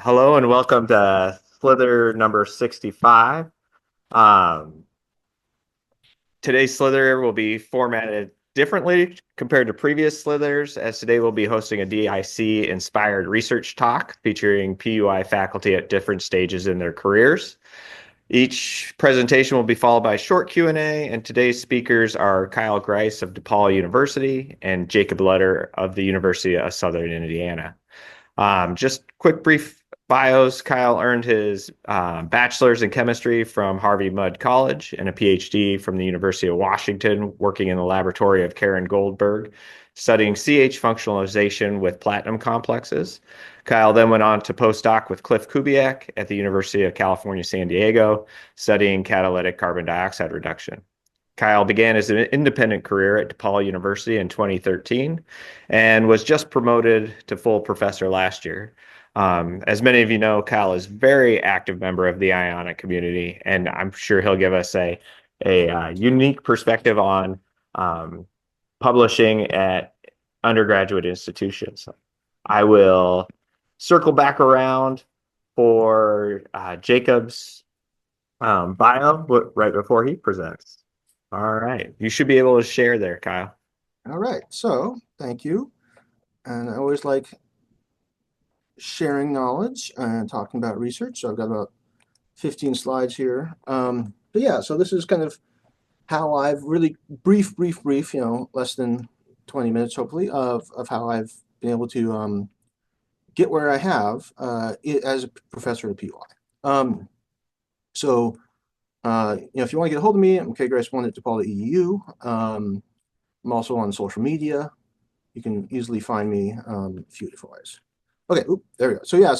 Hello and welcome to SLiTHER number 65. Um, Today's SLiTHER will be formatted differently compared to previous SLiTHERs, as today we'll be hosting a DIC-inspired research talk featuring PUI faculty at different stages in their careers. Each presentation will be followed by a short Q&A, and today's speakers are Kyle Grice of DePaul University and Jacob Lutter of the University of Southern Indiana. Just quick brief bios. Kyle earned his bachelor's in chemistry from Harvey Mudd College and a PhD from the University of Washington, working in the laboratory of Karen Goldberg, studying CH functionalization with platinum complexes. Kyle then went on to postdoc with Cliff Kubiak at the University of California, San Diego, studying catalytic carbon dioxide reduction. Kyle began his independent career at DePaul University in 2013 and was just promoted to full professor last year. As many of you know, Kyle is a very active member of the ionic community, and I'm sure he'll give us a unique perspective on publishing at undergraduate institutions. I will circle back around for Jacob's bio right before he presents. All right. You should be able to share there, Kyle. All right. So thank you. And I always like sharing knowledge and talking about research. So I've got about 15 slides here. But yeah, so this is kind of how I've really brief, less than 20 minutes, hopefully, of how I've been able to get where I have as a professor at PUI. If you want to get a hold of me, I'm Grice1 at DePaul.edu. I'm also on social media. You can easily find me a few different ways. Okay, there we go. So yeah,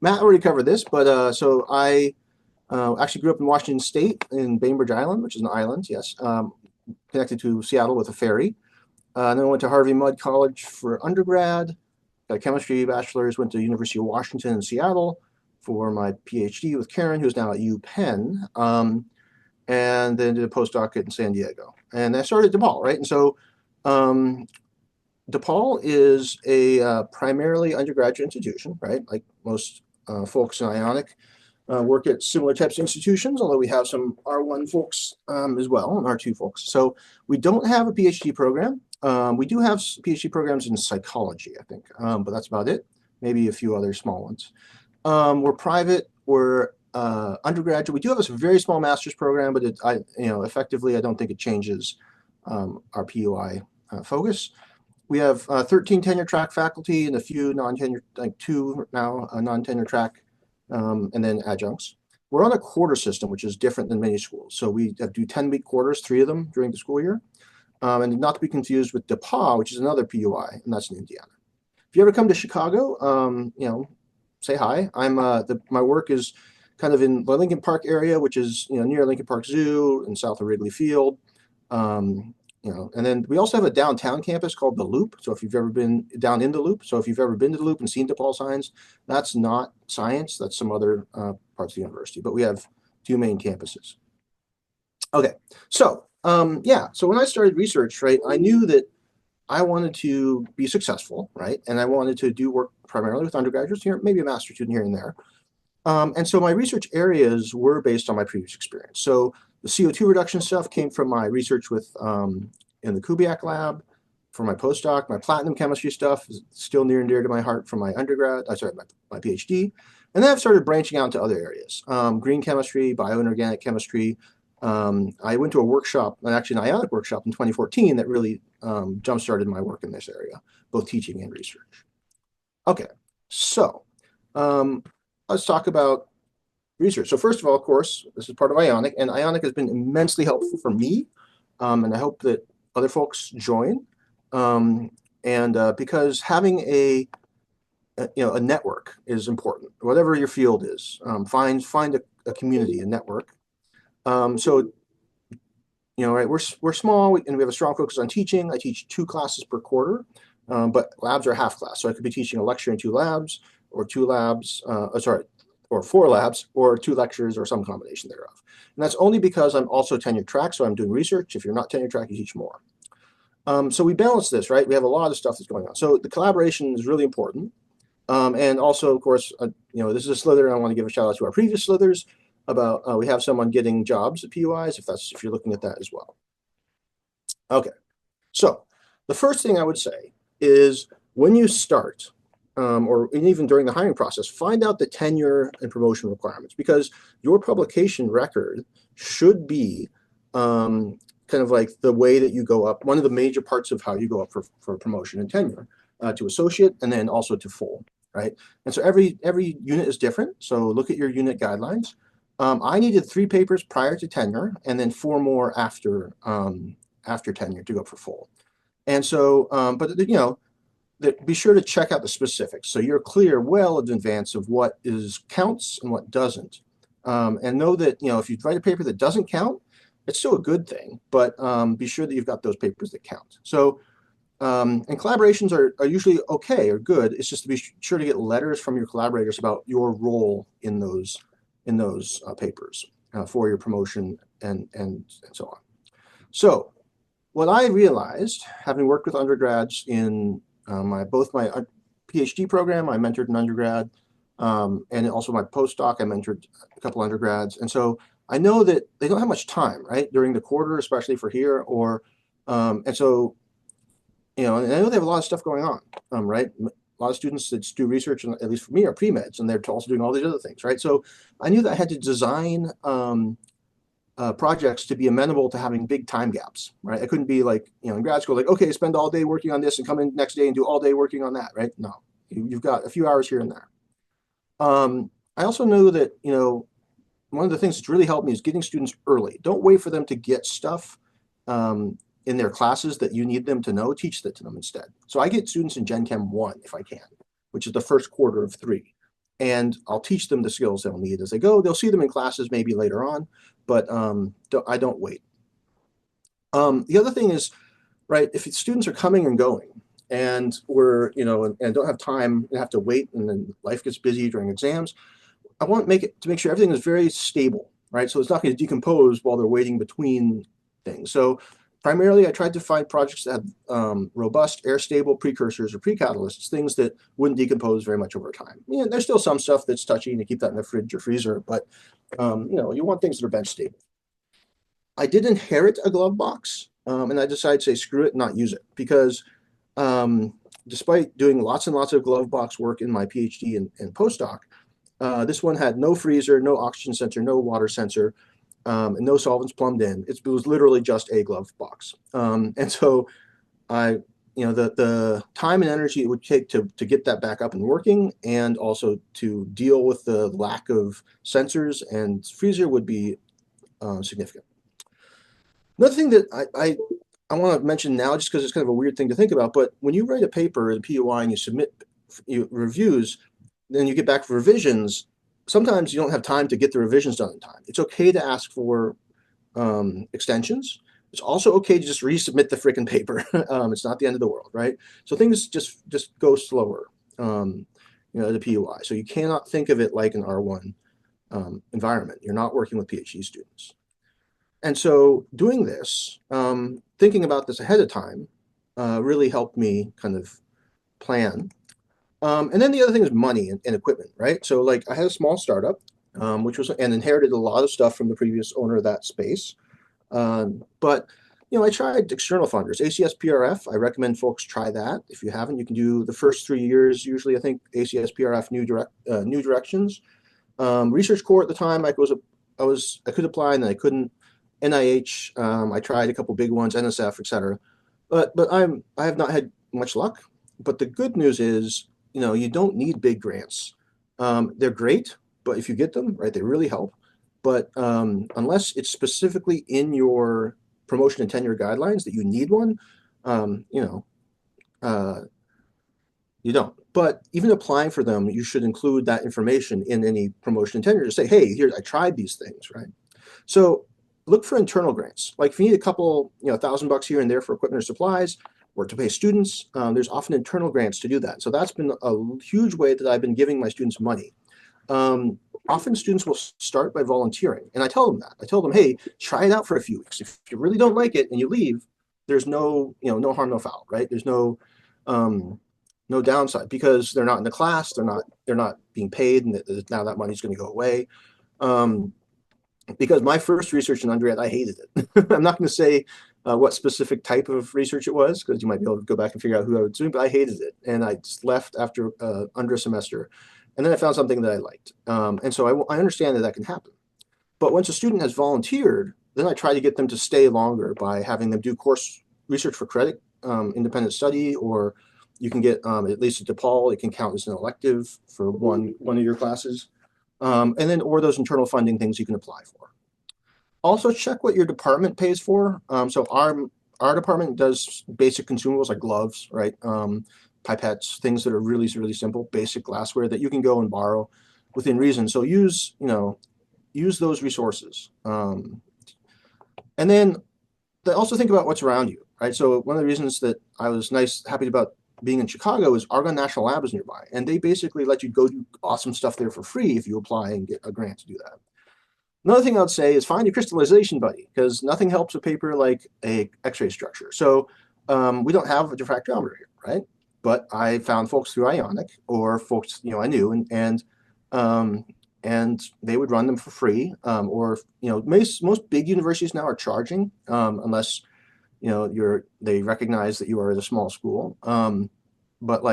Matt already covered this, but I actually grew up in Washington State in Bainbridge Island, which is an island, yes, connected to Seattle with a ferry. Then I went to Harvey Mudd College for undergrad, got a chemistry bachelor's, went to the University of Washington in Seattle for my PhD with Karen, who's now at UPenn, and then did a postdoc in San Diego. And I started at DePaul, right? And so DePaul is a primarily undergraduate institution, right? Like most folks in Ionic work at similar types of institutions, although we have some R1 folks as well, and R2 folks. So we don't have a PhD program. We do have PhD programs in psychology, I think, but that's about it. Maybe a few other small ones. We're private. We're undergraduate. We do have a very small master's program, but effectively, I don't think it changes our PUI focus. We have 13 tenure track faculty and a few non-tenure, like 2 now non-tenure track, and then adjuncts. We're on a quarter system, which is different than many schools. So we do 10-week quarters, 3 of them during the school year, and not to be confused with DePaul, which is another PUI, and that's in Indiana. If you ever come to Chicago, say hi. My work is kind of in the Lincoln Park area, which is near Lincoln Park Zoo and south of Wrigley Field. And then we also have a downtown campus called the Loop. So if you've ever been down in the Loop, so if you've ever been to the Loop and seen DePaul signs, that's not science. That's some other parts of the university. But we have 2 main campuses. Okay, so so when I started research, right, I knew that I wanted to be successful, right? And I wanted to do work primarily with undergraduates here, maybe a master's student here and there. And so my research areas were based on my previous experience. So the CO2 reduction stuff came from my research with in the Kubiak lab for my postdoc. My platinum chemistry stuff is still near and dear to my heart from my undergrad, my PhD. And then I've started branching out into other areas, green chemistry, bioinorganic chemistry. I went to a workshop, actually an ionic workshop in 2014 that really jump-started my work in this area, both teaching and research. Okay, so let's talk about research. So first of all, of course, this is part of Ionic, and Ionic has been immensely helpful for me, and I hope that other folks join. Because having a network is important, whatever your field is. Find a community, a network. Right, we're small and we have a strong focus on teaching. I teach 2 classes per quarter, but labs are half class. So I could be teaching a lecture in 2 labs, or 2 labs, or 4 labs, or 2 lectures, or some combination thereof. And that's only because I'm also tenure track, so I'm doing research. If you're not tenure track, you teach more. So we balance this, right? We have a lot of stuff that's going on. So the collaboration is really important. And also, of course, this is a SLiTHER, and I want to give a shout out to our previous SLiTHERs about we have someone getting jobs at PUIs if you're looking at that as well. Okay, so the first thing I would say is when you start, or even during the hiring process, find out the tenure and promotion requirements, because your publication record should be kind of like the way that you go up, one of the major parts of how you go up for promotion and tenure to associate and then also to full, right? And so every unit is different. So look at your unit guidelines. I needed 3 papers prior to tenure and then 4 more after tenure to go up for full. And so, be sure to check out the specifics so you're clear well in advance of what counts and what doesn't. And know that if you write a paper that doesn't count, it's still a good thing, but be sure that you've got those papers that count. So, and collaborations are usually okay or good. It's just to be sure to get letters from your collaborators about your role in those papers for your promotion and so on. So, what I realized, having worked with undergrads in both my PhD program, I mentored an undergrad, and also my postdoc, I mentored a couple undergrads, and so I know that they don't have much time, right, during the quarter, especially for here, and so, and I know they have a lot of stuff going on, right? A lot of students that do research, and at least for me, are pre-meds, and they're also doing all these other things, right? So I knew that I had to design projects to be amenable to having big time gaps, right? I couldn't be like, in grad school, like, okay, spend all day working on this and come in next day and do all day working on that, right? No, you've got a few hours here and there. I also knew that, one of the things that's really helped me is getting students early. Don't wait for them to get stuff in their classes that you need them to know. Teach that to them instead. So I get students in Gen Chem 1 if I can, which is the first quarter of 3. And I'll teach them the skills they'll need as they go. They'll see them in classes maybe later on, but I don't wait. The other thing is, right, if students are coming and going and we're, and don't have time and have to wait and then life gets busy during exams, I want to make sure everything is very stable, right? So it's not going to decompose while they're waiting between things. So primarily, I tried to find projects that had robust air-stable precursors or pre-catalysts, things that wouldn't decompose very much over time. There's still some stuff that's touchy, and you keep that in the fridge or freezer, but you want things that are bench stable. I did inherit a glove box, and I decided to say screw it and not use it, because despite doing lots and lots of glove box work in my PhD and postdoc, this one had no freezer, no oxygen sensor, no water sensor, and no solvents plumbed in. It was literally just a glove box. And so the time and energy it would take to get that back up and working, and also to deal with the lack of sensors and freezer would be significant. Another thing that I want to mention now, just because it's kind of a weird thing to think about, but when you write a paper in PUI and you submit reviews, then you get back for revisions, sometimes you don't have time to get the revisions done in time. It's okay to ask for extensions. It's also okay to just resubmit the freaking paper. It's not the end of the world, right? So things just go slower, the PUI. So you cannot think of it like an R1 environment. You're not working with PhD students. And so doing this, thinking about this ahead of time, really helped me kind of plan. And then the other thing is money and equipment, right? So like I had a small startup, and inherited a lot of stuff from the previous owner of that space. But I tried external funders, ACS-PRF. I recommend folks try that. If you haven't, you can do the first 3 years. Usually, I think ACS-PRF New Directions. Research Corps at the time, I could apply and then I couldn't. NIH, I tried a couple big ones, NSF, etc. But I have not had much luck. But the good news is, you don't need big grants. They're great, but if you get them, right, they really help. But unless it's specifically in your promotion and tenure guidelines that you need one, you don't. But even applying for them, you should include that information in any promotion and tenure to say, hey, here, I tried these things, right? So look for internal grants. Like if you need a couple, $1,000 here and there for equipment or supplies, or to pay students, there's often internal grants to do that. So that's been a huge way that I've been giving my students money. Often students will start by volunteering, and I tell them that. I tell them, hey, try it out for a few weeks. If you really don't like it and you leave, there's no harm, no foul, right? There's no no downside because they're not in the class, they're not being paid, and now that money's going to go away. Um, because my first research in undergrad, I hated it. I'm not going to say what specific type of research it was because you might be able to go back and figure out who I was doing, but I hated it, and I just left after under a semester, and then I found something that I liked, and so I understand that that can happen. But once a student has volunteered, then I try to get them to stay longer by having them do course research for credit, independent study, or you can get at least at DePaul, it can count as an elective for one of your classes. And then, or those internal funding things you can apply for. Also, check what your department pays for. So our department does basic consumables like gloves, right? Pipettes, things that are really, really simple, basic glassware that you can go and borrow within reason. So use those resources. And then also think about what's around you, right? So one of the reasons that I was happy about being in Chicago is Argonne National Lab is nearby, and they basically let you go do awesome stuff there for free if you apply and get a grant to do that. Another thing I would say is find a crystallization buddy because nothing helps a paper like a X-ray structure. So we don't have a diffractometer here, right? But I found folks through Ionic or folks I knew, and they would run them for free. Or most big universities now are charging unless they recognize that you are at a small school. But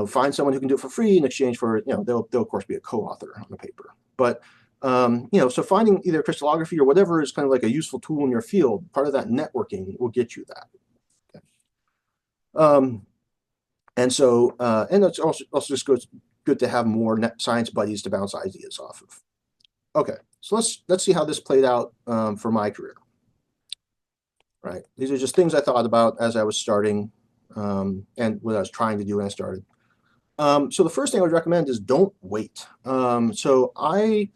find someone who can do it for free in exchange for they'll of course be a co-author on the paper. But so finding either crystallography or whatever is kind of like a useful tool in your field, part of that networking will get you that. Okay. And it's also just good to have more science buddies to bounce ideas off of. Okay, so let's see how this played out for my career. Right, these are just things I thought about as I was starting and what I was trying to do when I started. So the first thing I would recommend is don't wait. So I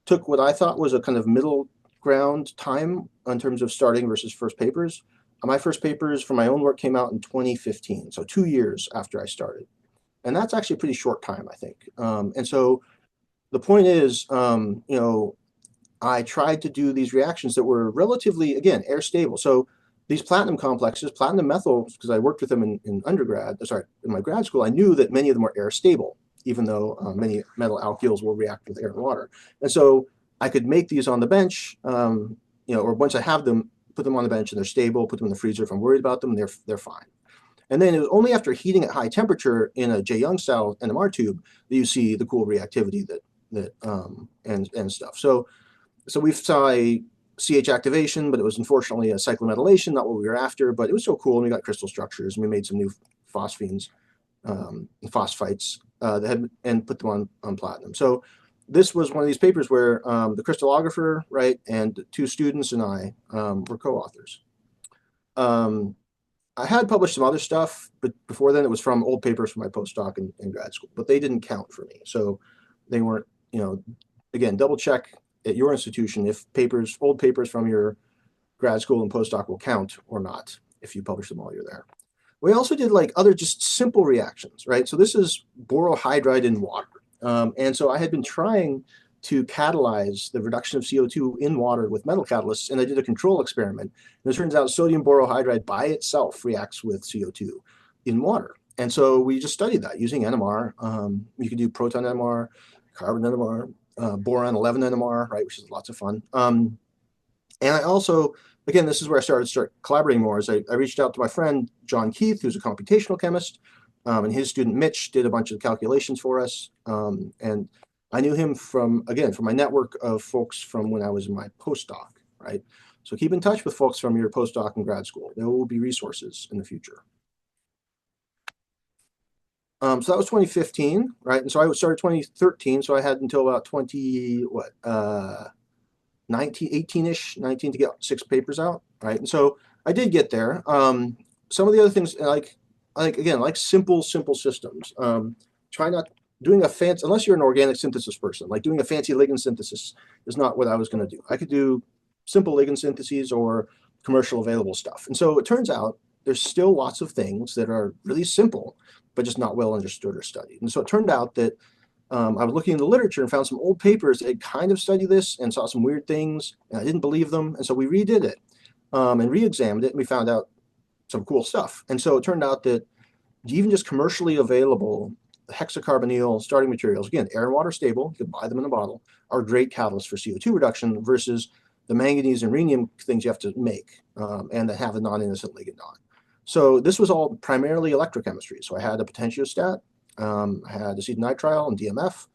took what I thought was a kind of middle ground time in terms of starting versus first papers. My first papers for my own work came out in 2015, so 2 years after I started. And that's actually a pretty short time, I think. And so the point is, I tried to do these reactions that were relatively, again, air stable. So these platinum complexes, platinum methyls, because I worked with them in my grad school, I knew that many of them were air stable, even though many metal alkyls will react with air and water. And so I could make these on the bench, or once I have them, put them on the bench and they're stable, put them in the freezer if I'm worried about them, they're fine. And then it was only after heating at high temperature in a J. Young style NMR tube that you see the cool reactivity and stuff. So we saw a CH activation, but it was unfortunately a cyclometallation, not what we were after, but it was so cool. And we got crystal structures and we made some new phosphines, phosphites and put them on platinum. So this was one of these papers where the crystallographer, right, and 2 students and I were co-authors. I had published some other stuff, but before then it was from old papers from my postdoc in grad school, but they didn't count for me. So they weren't, again, double check at your institution if old papers from your grad school and postdoc will count or not if you publish them while you're there. We also did other just simple reactions, right? So this is borohydride in water. And so I had been trying to catalyze the reduction of CO2 in water with metal catalysts, and I did a control experiment. And it turns out sodium borohydride by itself reacts with CO2 in water. And so we just studied that using NMR. You can do proton NMR, carbon NMR, boron 11 NMR, right, which is lots of fun. And I also, again, this is where I started collaborating more. As I reached out to my friend John Keith, who's a computational chemist, and his student Mitch did a bunch of calculations for us. And I knew him from my network of folks from when I was in my postdoc, right? So keep in touch with folks from your postdoc and grad school. There will be resources in the future. So that was 2015, right? And so I started 2013, so I had until about 18-ish, 19 to get 6 papers out, right? And so I did get there. Some of the other things, like simple systems. Try not doing a fancy, unless you're an organic synthesis person, like doing a fancy ligand synthesis is not what I was going to do. I could do simple ligand syntheses or commercial available stuff. And so it turns out there's still lots of things that are really simple, but just not well understood or studied. And so it turned out that I was looking in the literature and found some old papers that had kind of studied this and saw some weird things, and I didn't believe them. And so we redid it and re-examined it, and we found out some cool stuff. And so it turned out that even just commercially available hexacarbonyl starting materials, again, air and water stable, you can buy them in a bottle, are great catalysts for CO2 reduction versus the manganese and rhenium things you have to make and that have a non-innocent ligand on. So this was all primarily electrochemistry. So I had a potentiostat, I had acetonitrile and DMF,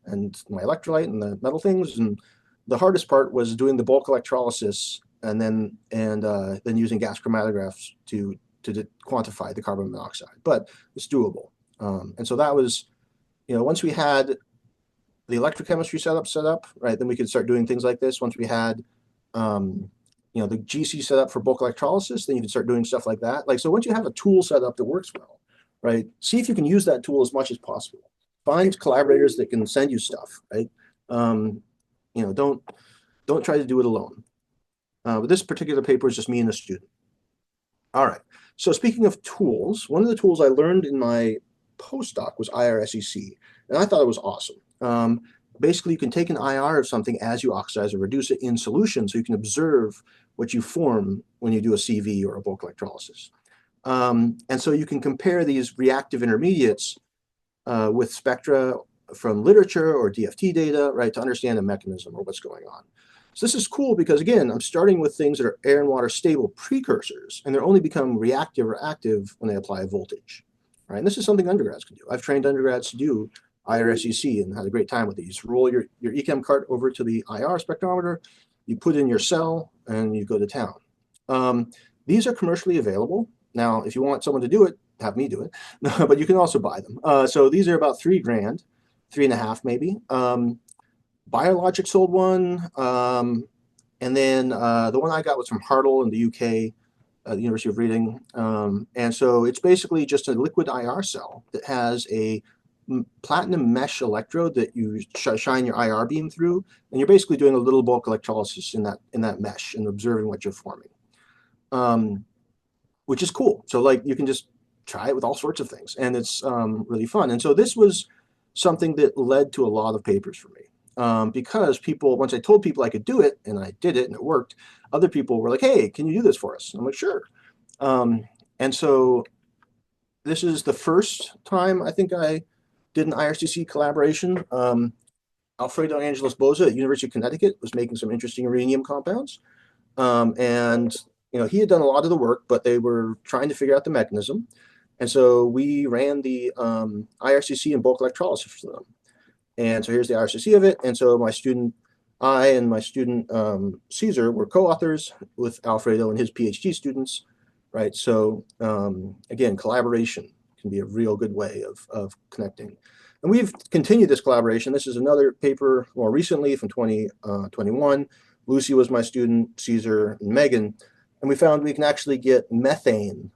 and my electrolyte and the metal things. And the hardest part was doing the bulk electrolysis and then using gas chromatographs to quantify the carbon monoxide. But it's doable. And so that was, once we had the electrochemistry set up, right, then we could start doing things like this. Once we had, the GC set up for bulk electrolysis, then you can start doing stuff like that. Like, so once you have a tool set up that works well, right, see if you can use that tool as much as possible. Find collaborators that can send you stuff, right? Don't try to do it alone. But this particular paper is just me and a student. All right. So speaking of tools, one of the tools I learned in my postdoc was IRSEC, and I thought it was awesome. Basically, you can take an IR of something as you oxidize or reduce it in solution, so you can observe what you form when you do a CV or a bulk electrolysis. And so you can compare these reactive intermediates with spectra from literature or DFT data, right, to understand the mechanism or what's going on. So this is cool because, again, I'm starting with things that are air and water stable precursors, and they're only become reactive or active when they apply a voltage, right? And this is something undergrads can do. I've trained undergrads to do IRSEC and had a great time with these. Roll your EChem cart over to the IR spectrometer, you put in your cell, and you go to town. These are commercially available. Now, if you want someone to do it, have me do it, but you can also buy them. So these are about $3,000, $3.5 maybe. Biologic sold one, and then the one I got was from Hartle in the UK, the University of Reading. And so it's basically just a liquid IR cell that has a platinum mesh electrode that you shine your IR beam through, and you're basically doing a little bulk electrolysis in that mesh and observing what you're forming, which is cool. So like you can just try it with all sorts of things, and it's really fun. And so this was something that led to a lot of papers for me. Because once I told people I could do it, and I did it, and it worked, other people were like, hey, can you do this for us? And I'm like, sure. And so this is the first time I think I did an IRCC collaboration. Alfredo Angelos Boza at University of Connecticut was making some interesting uranium compounds. And he had done a lot of the work, but they were trying to figure out the mechanism. And so we ran the IRCC and bulk electrolysis for them. And so here's the IRCC of it. And so I and my student Caesar were co-authors with Alfredo and his PhD students, right? So again, collaboration can be a real good way of connecting. And we've continued this collaboration. This is another paper more recently from 2021. Lucy was my student, Caesar and Megan. And we found we can actually get methane,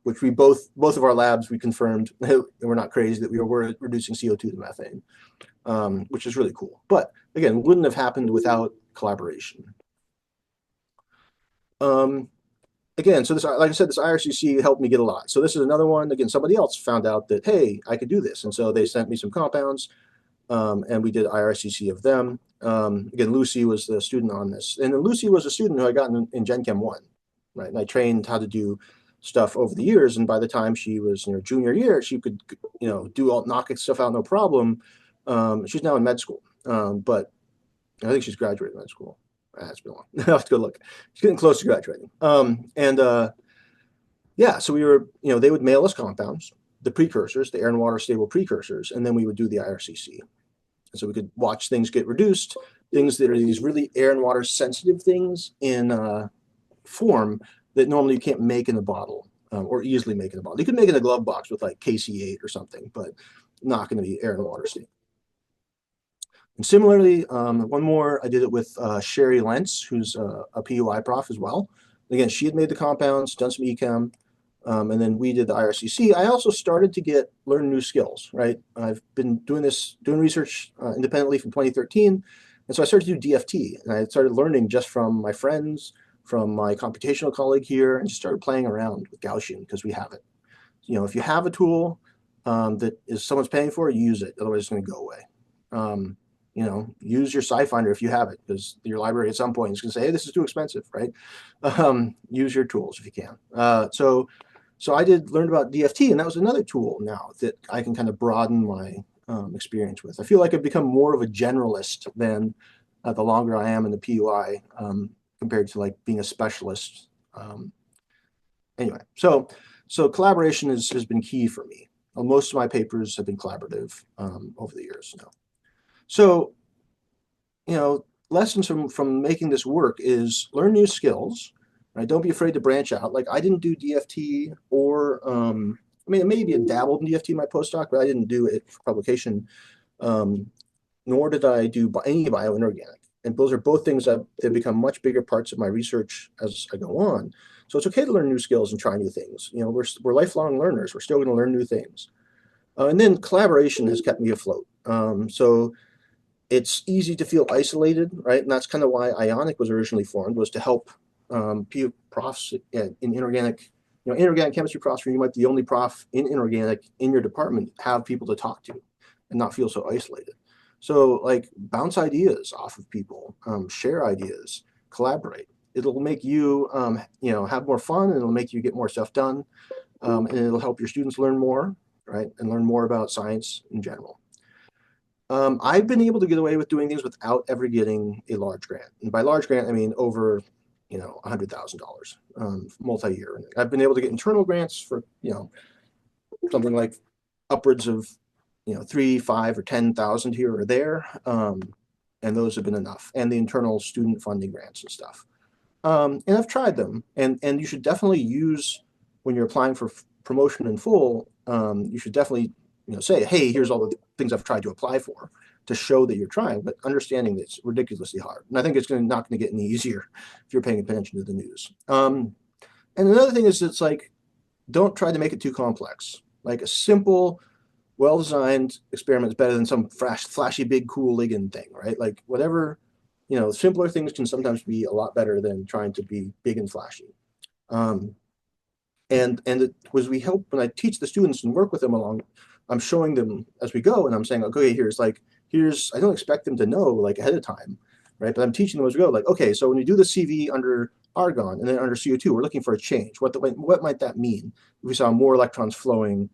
which we both of our labs, we confirmed we're not crazy that we were reducing CO2 to methane, which is really cool. But again, wouldn't have happened without collaboration. Again, so this, like I said, this IRCC helped me get a lot. So this is another one. Again, somebody else found out that, hey, I could do this. And so they sent me some compounds, and we did IRCC of them. Again, Lucy was the student on this. And then Lucy was a student who I got in Gen Chem 1, right? And I trained how to do stuff over the years. And by the time she was in her junior year, she could, knock stuff out no problem. She's now in med school, but I think she's graduated med school. It's been long. I have to go look. She's getting close to graduating. So we were, they would mail us compounds, the precursors, the air and water stable precursors, and then we would do the IRCC. And so we could watch things get reduced, things that are these really air and water sensitive things in form that normally you can't make in a bottle or easily make in a bottle. You could make in a glove box with like KC8 or something, but not going to be air and water stable. And similarly, one more, I did it with Sherry Lentz, who's a PUI prof as well. Again, she had made the compounds, done some EChem, and then we did the IRCC. I also started to learn new skills, right? I've been doing research independently from 2013. And so I started to do DFT, and I started learning just from my friends, from my computational colleague here, and just started playing around with Gaussian because we have it. If you have a tool that someone's paying for, you use it. Otherwise, it's going to go away. Use your SciFinder if you have it, because your library at some point is going to say, hey, this is too expensive, right? Use your tools if you can. So So I did learn about DFT, and that was another tool now that I can kind of broaden my experience with. I feel like I've become more of a generalist than the longer I am in the PUI compared to like being a specialist. Anyway, so collaboration has been key for me. Most of my papers have been collaborative over the years now. So, lessons from making this work is learn new skills. Right? Don't be afraid to branch out. Like I didn't do DFT or I mean, maybe I dabbled in DFT in my postdoc, but I didn't do it for publication. Um, Nor did I do any bioinorganic. And those are both things that have become much bigger parts of my research as I go on. So it's okay to learn new skills and try new things. We're lifelong learners. We're still going to learn new things. And then collaboration has kept me afloat. So it's easy to feel isolated, right? And that's kind of why Ionic was originally formed, was to help profs in inorganic, inorganic chemistry profs, where you might be the only prof in inorganic in your department, have people to talk to and not feel so isolated. So like bounce ideas off of people, share ideas, collaborate. It'll make you, have more fun, and it'll make you get more stuff done, and it'll help your students learn more, right, and learn more about science in general. I've been able to get away with doing things without ever getting a large grant. And by large grant, I mean over, $100,000 multi-year. I've been able to get internal grants for, something like upwards of, 3, 5, or 10,000 here or there. And those have been enough. And the internal student funding grants and stuff. And I've tried them. And you should definitely use, when you're applying for promotion in full, you should definitely say, hey, here's all the things I've tried to apply for, to show that you're trying, but understanding that it's ridiculously hard. And I think it's not going to get any easier if you're paying attention to the news. And another thing is, it's like, don't try to make it too complex. Like a simple, well-designed experiment is better than some flashy, big, cool ligand thing, right? Like whatever, simpler things can sometimes be a lot better than trying to be big and flashy. And it was, we help, when I teach the students and work with them along, I'm showing them as we go, and I'm saying, okay, here's, I don't expect them to know like ahead of time, right? But I'm teaching them as we go, like, okay, so when you do the CV under argon and then under CO2, we're looking for a change. What might that mean if we saw more electrons flowing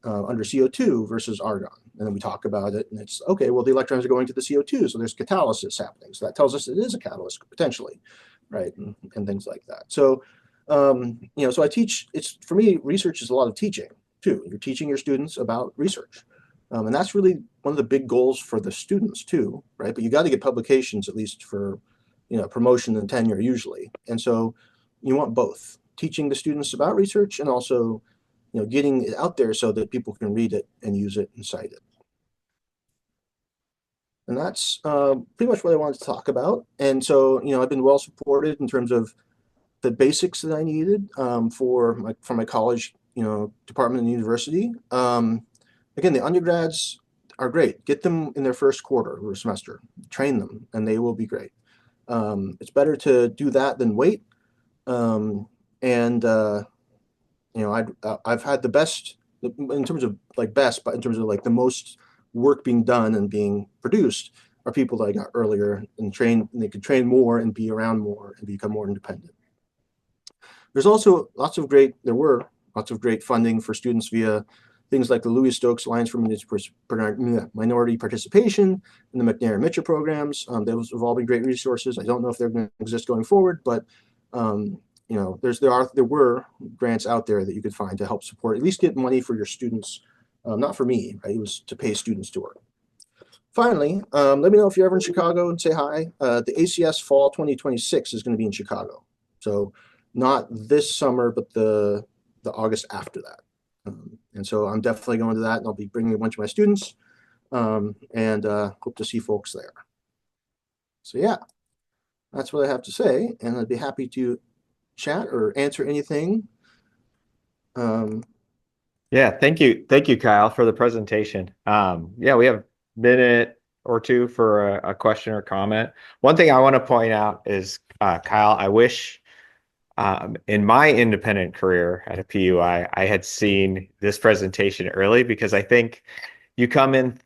under CO2 versus argon? And then we talk about it, and it's, okay, well, the electrons are going to the CO2, so there's catalysis happening. So that tells us it is a catalyst, potentially, right? And things like that. So, so I teach, for me, research is a lot of teaching too. You're teaching your students about research. And that's really one of the big goals for the students too, right? But you got to get publications, at least for, promotion and tenure usually. And so you want both, teaching the students about research and also, getting it out there so that people can read it and use it and cite it. And that's pretty much what I wanted to talk about. And so, I've been well supported in terms of the basics that I needed for my college, department and university. Again, the undergrads are great. Get them in their first quarter or semester, train them, and they will be great. It's better to do that than wait. I've had the best in terms of like best, but in terms of like the most work being done and being produced are people that I got earlier and trained, and they could train more and be around more and become more independent. There were lots of great funding for students via things like the Louis Stokes Alliance for Minority Participation and the McNair-Mitchell programs. Those have all been great resources. I don't know if they're going to exist going forward, but there were grants out there that you could find to help support, at least get money for your students. Not for me, right? It was to pay students to work. Finally, let me know if you're ever in Chicago and say hi. The ACS Fall 2026 is going to be in Chicago. So not this summer, but the August after that. And so I'm definitely going to that, and I'll be bringing a bunch of my students, and hope to see folks there. So yeah, that's what I have to say, and I'd be happy to chat or answer anything. Yeah, thank you, Kyle, for the presentation. Yeah, we have a minute or two for a question or comment. One thing I want to point out is, Kyle, I wish in my independent career at a PUI, I had seen this presentation early, because I think you come in,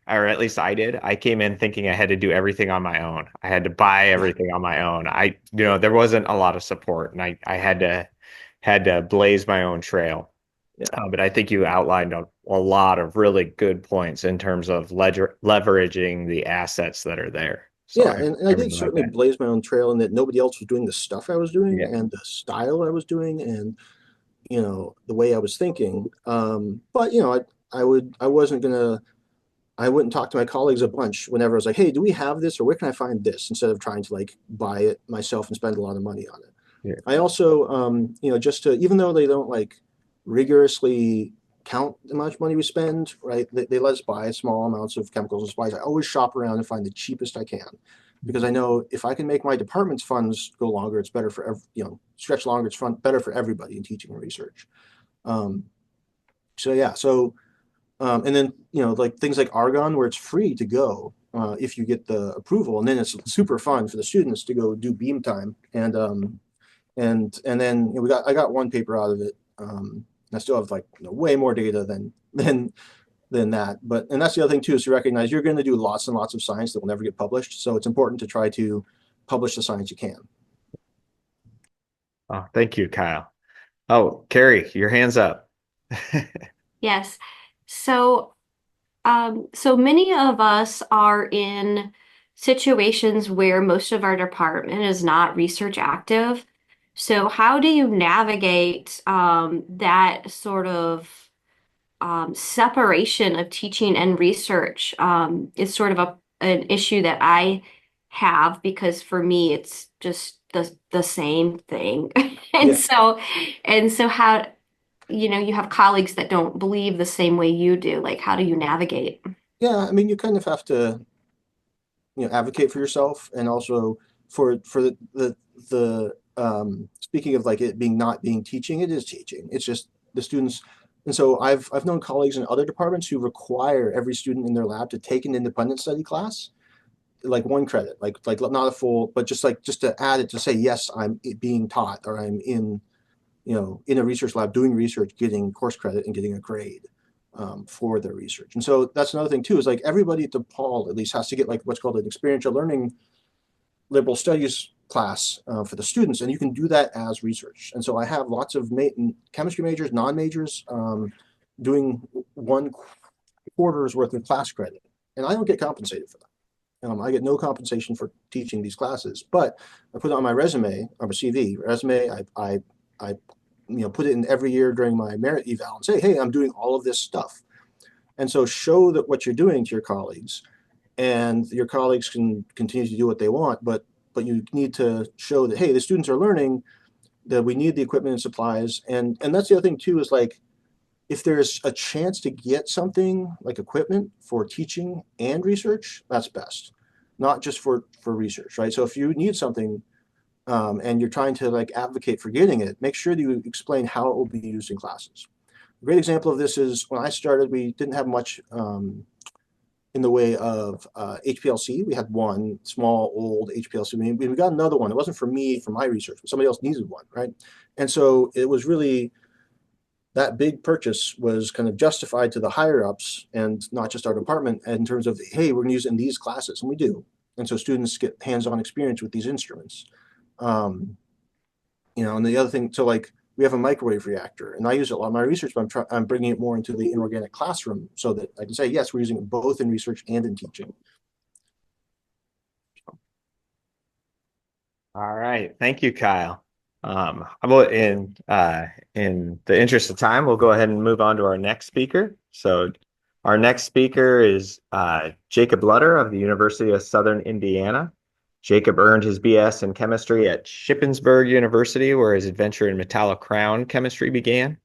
or at least I did. I came in thinking I had to do everything on my own. I had to buy everything on my own. There wasn't a lot of support, and I had to had to blaze my own trail. Yeah. But I think you outlined a lot of really good points in terms of leveraging the assets that are there. So Yeah, and I I did really like certainly that. blaze my own trail in that nobody else was doing the stuff I was doing Yeah. and the style I was doing and the way I was thinking. But I wouldn't talk to my colleagues a bunch whenever I was like, hey, do we have this or where can I find this? Instead of trying to like buy it myself and spend a lot of money on it. Yeah. I also, just to, even though they don't like rigorously count how much money we spend, right? They let us buy small amounts of chemicals and supplies. I always shop around and find the cheapest I can because I know if I can make my department's funds go longer, it's better for, stretch longer, it's better for everybody in teaching and research. Um, so yeah, so and then like things like Argonne, where it's free to go if you get the approval, and then it's super fun for the students to go do beam time, and then I got one paper out of it. I still have like way more data than that, and that's the other thing too is to recognize you're going to do lots and lots of science that will never get published, so it's important to try to publish the science you can. Oh, thank you, Kyle. Oh, Carrie, your hand's up. Yes. So, so many of us are in situations where most of our department is not research active. So how do you navigate that sort of separation of teaching and research? Is sort of an issue that I have because for me it's just the same thing. And Yeah. so how you have colleagues that don't believe the same way you do. Like, how do you navigate? Yeah, I mean, you kind of have to advocate for yourself and also for the speaking of like it being not being teaching, it is teaching. It's just the students. And so I've known colleagues in other departments who require every student in their lab to take an independent study class, like one credit, like not a full, but just to add it to say, yes, I'm being taught or I'm in a research lab doing research, getting course credit and getting a grade for their research. And so that's another thing too, is like everybody at DePaul at least has to get like what's called an experiential learning liberal studies class for the students, and you can do that as research. And so I have lots of chemistry majors, non-majors doing 1/4's worth of class credit, and I don't get compensated for that. I get no compensation for teaching these classes, but I put it on my resume, or my CV resume. I put it in every year during my merit eval and say, hey, I'm doing all of this stuff. And so show that what you're doing to your colleagues, and your colleagues can continue to do what they want, but you need to show that, hey, the students are learning, that we need the equipment and supplies. And that's the other thing too, is like, if there's a chance to get something like equipment for teaching and research, that's best, not just for research, right? So if you need something and you're trying to like advocate for getting it, make sure that you explain how it will be used in classes. A great example of this is when I started, we didn't have much in the way of HPLC. We had one small old HPLC. We got another one. It wasn't for me, for my research, but somebody else needed one, right? And so it was really, that big purchase was kind of justified to the higher ups and not just our department in terms of, hey, we're going to use it in these classes, and we do. And so students get hands-on experience with these instruments. And the other thing, so like we have a microwave reactor, and I use it a lot in my research, but I'm bringing it more into the inorganic classroom so that I can say, yes, we're using it both in research and in teaching. All right. Thank you, Kyle. In the interest of time, we'll go ahead and move on to our next speaker. So our next speaker is Jacob Lutter of the University of Southern Indiana. Jacob earned his BS in chemistry at Shippensburg University, where his adventure in metallo-crown chemistry began.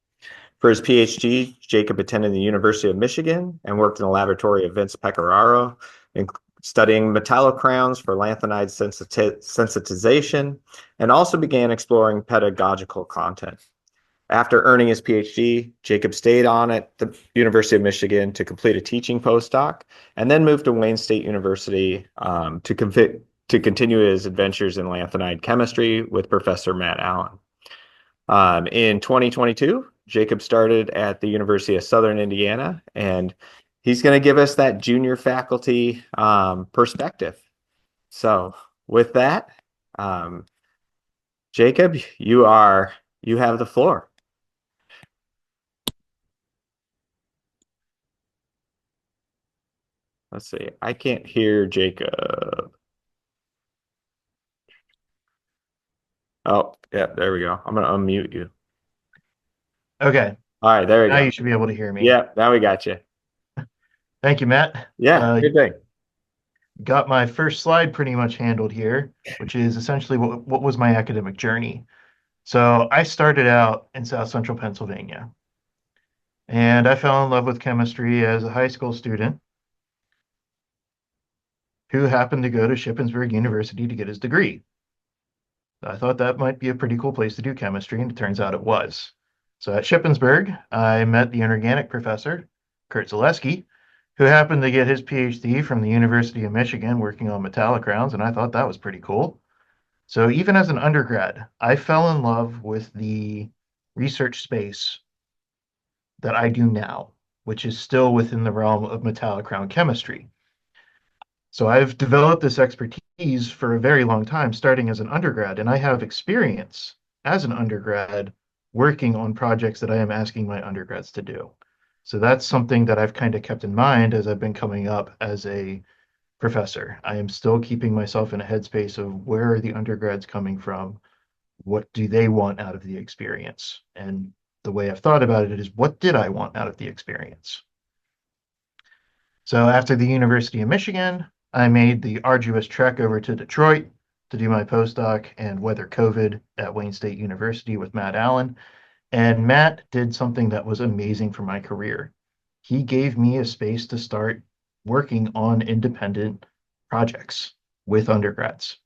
For his PhD, Jacob attended the University of Michigan and worked in the laboratory of Vince Pecoraro, studying metallo-crowns for lanthanide sensitization, and also began exploring pedagogical content. After earning his PhD, Jacob stayed on at the University of Michigan to complete a teaching postdoc, and then moved to Wayne State University to continue his adventures in lanthanide chemistry with Professor Matt Allen. In 2022, Jacob started at the University of Southern Indiana, and he's going to give us that junior faculty perspective. So with that, Jacob, you you have the floor. Let's see. I can't hear Jacob. Oh, yeah, there we go. I'm gonna unmute you. Okay, All right, there we now go. you should be able to hear me. Yeah, now we got you. Thank you, Matt. Yeah, good thing. Got my first slide pretty much handled here, which is essentially what was my academic journey. So I started out in South Central Pennsylvania, and I fell in love with chemistry as a high school student who happened to go to Shippensburg University to get his degree. I thought that might be a pretty cool place to do chemistry, and it turns out it was. So at Shippensburg, I met the inorganic professor, Kurt Zaleski, who happened to get his PhD from the University of Michigan working on metallic rounds, and I thought that was pretty cool. So even as an undergrad, I fell in love with the research space that I do now, which is still within the realm of metallic round chemistry. So I've developed this expertise for a very long time, starting as an undergrad, and I have experience as an undergrad working on projects that I am asking my undergrads to do. So that's something that I've kind of kept in mind as I've been coming up as a professor. I am still keeping myself in a headspace of where are the undergrads coming from? What do they want out of the experience? And the way I've thought about it is what did I want out of the experience? So after the University of Michigan, I made the arduous trek over to Detroit to do my postdoc and weather COVID at Wayne State University with Matt Allen. And Matt did something that was amazing for my career. He gave me a space to start working on independent projects with undergrads.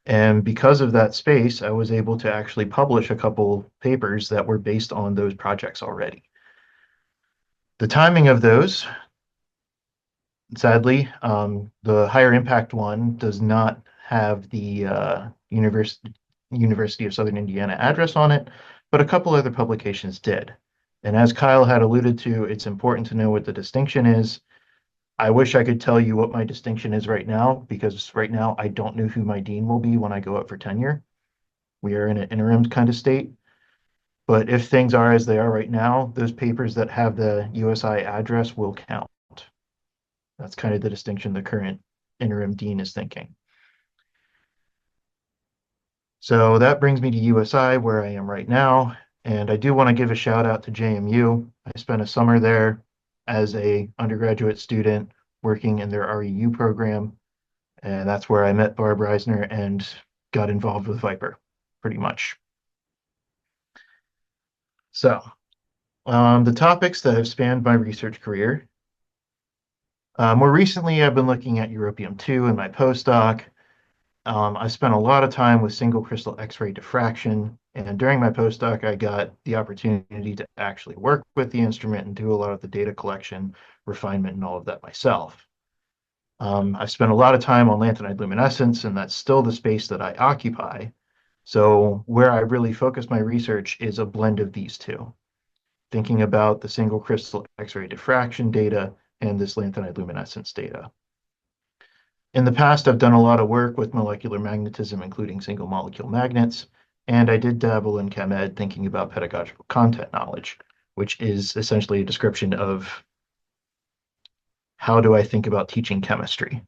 And because of that space, I was able to actually publish a couple papers that were based on those projects already. The timing of those, sadly, the higher impact one does not have the University of Southern Indiana address on it, but a couple other publications did. And as Kyle had alluded to, it's important to know what the distinction is. I wish I could tell you what my distinction is right now, because right now I don't know who my dean will be when I go up for tenure. We are in an interim kind of state. But if things are as they are right now, those papers that have the USI address will count. That's kind of the distinction the current interim dean is thinking. So that brings me to USI, where I am right now. And I do want to give a shout out to JMU. I spent a summer there as a undergraduate student working in their REU program. And that's where I met Barb Reisner and got involved with Viper, pretty much. So the topics that have spanned my research career. More recently, I've been looking at europium-2 in my postdoc. I spent a lot of time with single crystal X-ray diffraction, and during my postdoc, I got the opportunity to actually work with the instrument and do a lot of the data collection, refinement, and all of that myself. I've spent a lot of time on lanthanide luminescence, and that's still the space that I occupy. So where I really focus my research is a blend of these two, thinking about the single crystal X-ray diffraction data and this lanthanide luminescence data. In the past, I've done a lot of work with molecular magnetism, including single molecule magnets, and I did dabble in chem ed thinking about pedagogical content knowledge, which is essentially a description of how do I think about teaching chemistry,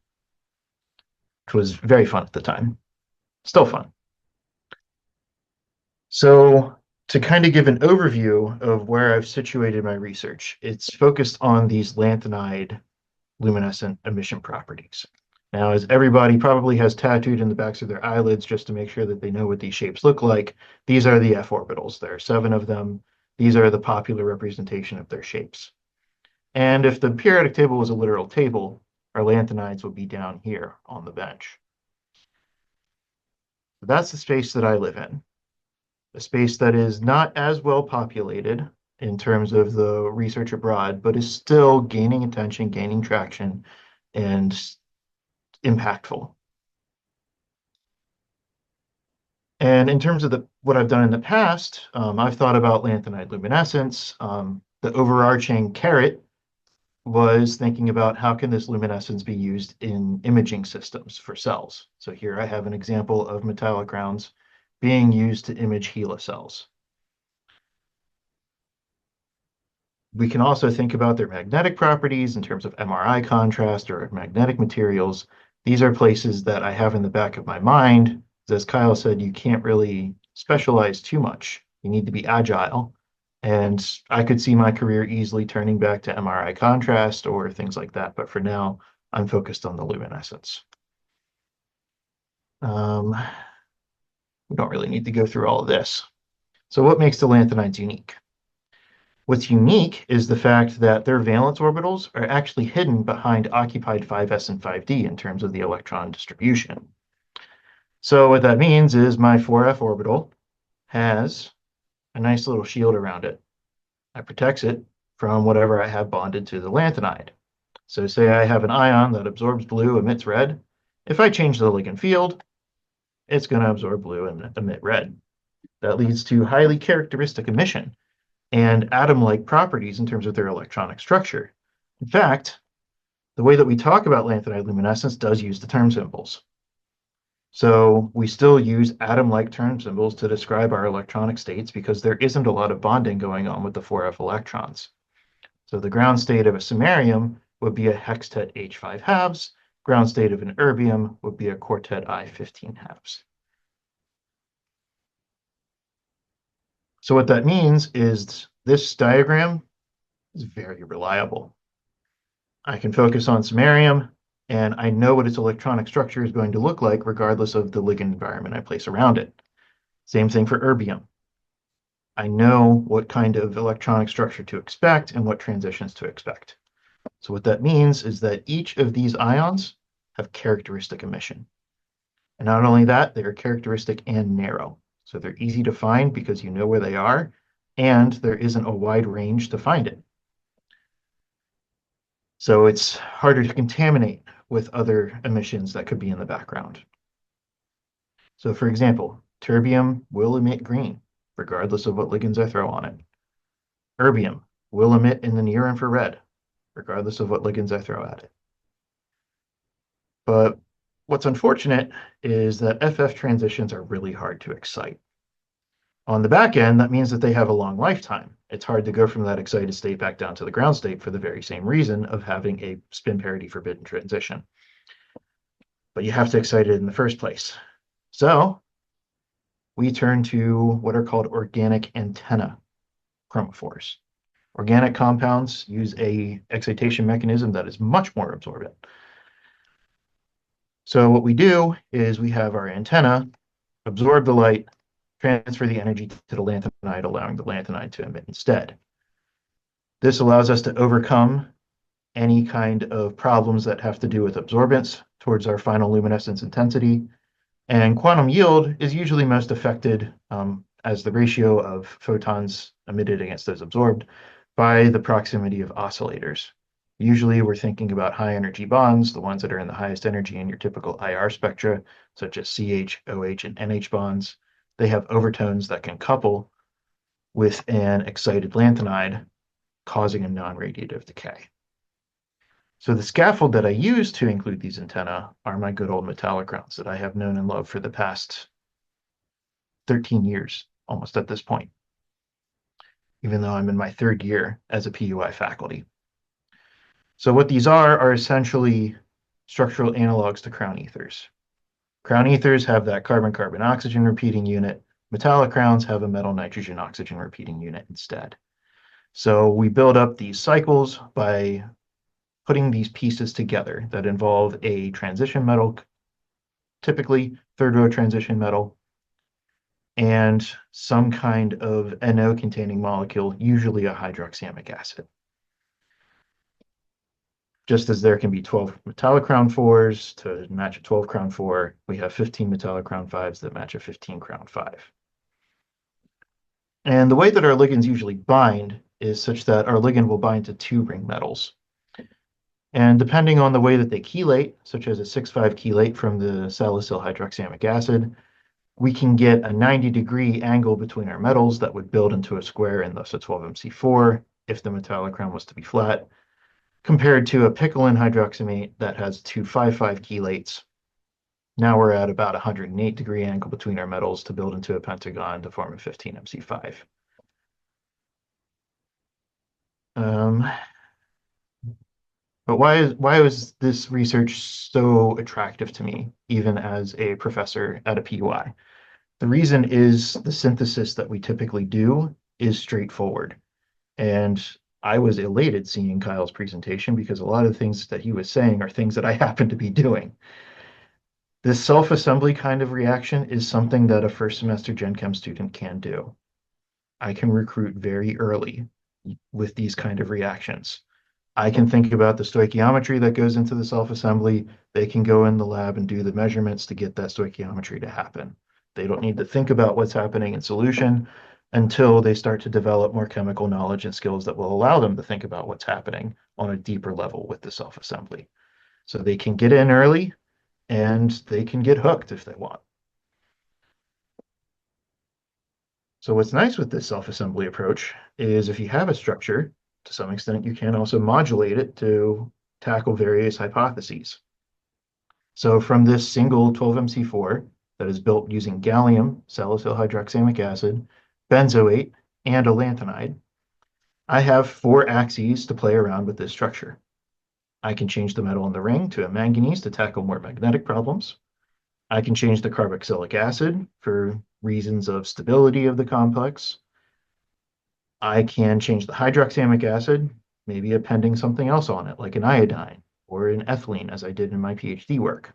which was very fun at the time. Still fun. So to kind of give an overview of where I've situated my research, it's focused on these lanthanide luminescent emission properties. Now, as everybody probably has tattooed in the backs of their eyelids just to make sure that they know what these shapes look like, these are the F orbitals. There are 7 of them. These are the popular representation of their shapes. And if the periodic table was a literal table, our lanthanides would be down here on the bench. That's the space that I live in, a space that is not as well populated in terms of the research abroad, but is still gaining attention, gaining traction, and impactful. And in terms of what I've done in the past, I've thought about lanthanide luminescence. The overarching carrot was thinking about how can this luminescence be used in imaging systems for cells. So here I have an example of metallic rounds being used to image HeLa cells. We can also think about their magnetic properties in terms of MRI contrast or magnetic materials. These are places that I have in the back of my mind. As Kyle said, you can't really specialize too much. You need to be agile. And I could see my career easily turning back to MRI contrast or things like that. But for now, I'm focused on the luminescence. We don't really need to go through all of this. So what makes the lanthanides unique? What's unique is the fact that their valence orbitals are actually hidden behind occupied 5s and 5d in terms of the electron distribution. So what that means is my 4f orbital has a nice little shield around it that protects it from whatever I have bonded to the lanthanide. So say I have an ion that absorbs blue, emits red. If I change the ligand field, it's going to absorb blue and emit red. That leads to highly characteristic emission and atom-like properties in terms of their electronic structure. In fact, the way that we talk about lanthanide luminescence does use the term symbols. So we still use atom-like term symbols to describe our electronic states because there isn't a lot of bonding going on with the 4f electrons. So the ground state of a samarium would be a hextet H5 halves. Ground state of an erbium would be a quartet I15 halves. So what that means is this diagram is very reliable. I can focus on samarium, and I know what its electronic structure is going to look like regardless of the ligand environment I place around it. Same thing for erbium. I know what kind of electronic structure to expect and what transitions to expect. So what that means is that each of these ions have characteristic emission. And not only that, they are characteristic and narrow. So they're easy to find because you know where they are, and there isn't a wide range to find it. So it's harder to contaminate with other emissions that could be in the background. So for example, terbium will emit green, regardless of what ligands I throw on it. Erbium will emit in the near infrared, regardless of what ligands I throw at it. But what's unfortunate is that FF transitions are really hard to excite. On the back end, that means that they have a long lifetime. It's hard to go from that excited state back down to the ground state for the very same reason of having a spin parity forbidden transition. But you have to excite it in the first place. So we turn to what are called organic antenna chromophores. Organic compounds use a excitation mechanism that is much more absorbent. So what we do is we have our antenna absorb the light, transfer the energy to the lanthanide, allowing the lanthanide to emit instead. This allows us to overcome any kind of problems that have to do with absorbance towards our final luminescence intensity. And quantum yield is usually most affected as the ratio of photons emitted against those absorbed by the proximity of oscillators. Usually we're thinking about high energy bonds, the ones that are in the highest energy in your typical IR spectra, such as CH, OH, and NH bonds. They have overtones that can couple with an excited lanthanide, causing a non-radiative decay. So the scaffold that I use to include these antennae are my good old metallic rounds that I have known and loved for the past 13 years, almost at this point, even though I'm in my third year as a PUI faculty. So what these are essentially structural analogs to crown ethers. Crown ethers have that carbon-carbon oxygen repeating unit. Metallic crowns have a metal nitrogen oxygen repeating unit instead. So we build up these cycles by putting these pieces together that involve a transition metal, typically third row transition metal, and some kind of NO containing molecule, usually a hydroxyamic acid. Just as there can be 12 metallic crown 4s to match a 12 crown 4, we have 15 metallic crown 5s that match a 15 crown 5. And the way that our ligands usually bind is such that our ligand will bind to 2 ring metals. And depending on the way that they chelate, such as a 6,5 chelate from the salicyl hydroxyamic acid, we can get a 90-degree angle between our metals that would build into a square and thus a 12MC4 if the metallic crown was to be flat, compared to a picoline hydroxymate that has 2 5,5 chelates Now we're at about 108-degree angle between our metals to build into a pentagon to form a 15MC5. But why was this research so attractive to me, even as a professor at a PUI? The reason is the synthesis that we typically do is straightforward. And I was elated seeing Kyle's presentation because a lot of the things that he was saying are things that I happen to be doing. This self-assembly kind of reaction is something that a first semester Gen Chem student can do. I can recruit very early with these kind of reactions. I can think about the stoichiometry that goes into the self-assembly. They can go in the lab and do the measurements to get that stoichiometry to happen. They don't need to think about what's happening in solution until they start to develop more chemical knowledge and skills that will allow them to think about what's happening on a deeper level with the self-assembly. So they can get in early and they can get hooked if they want. So what's nice with this self-assembly approach is if you have a structure, to some extent, you can also modulate it to tackle various hypotheses. So from this single 12MC4 that is built using gallium, salicyl hydroxamic acid, benzoate, and a lanthanide, I have 4 axes to play around with this structure. I can change the metal in the ring to a manganese to tackle more magnetic problems. I can change the carboxylic acid for reasons of stability of the complex. I can change the hydroxamic acid, maybe appending something else on it, like an iodine or an ethylene, as I did in my PhD work.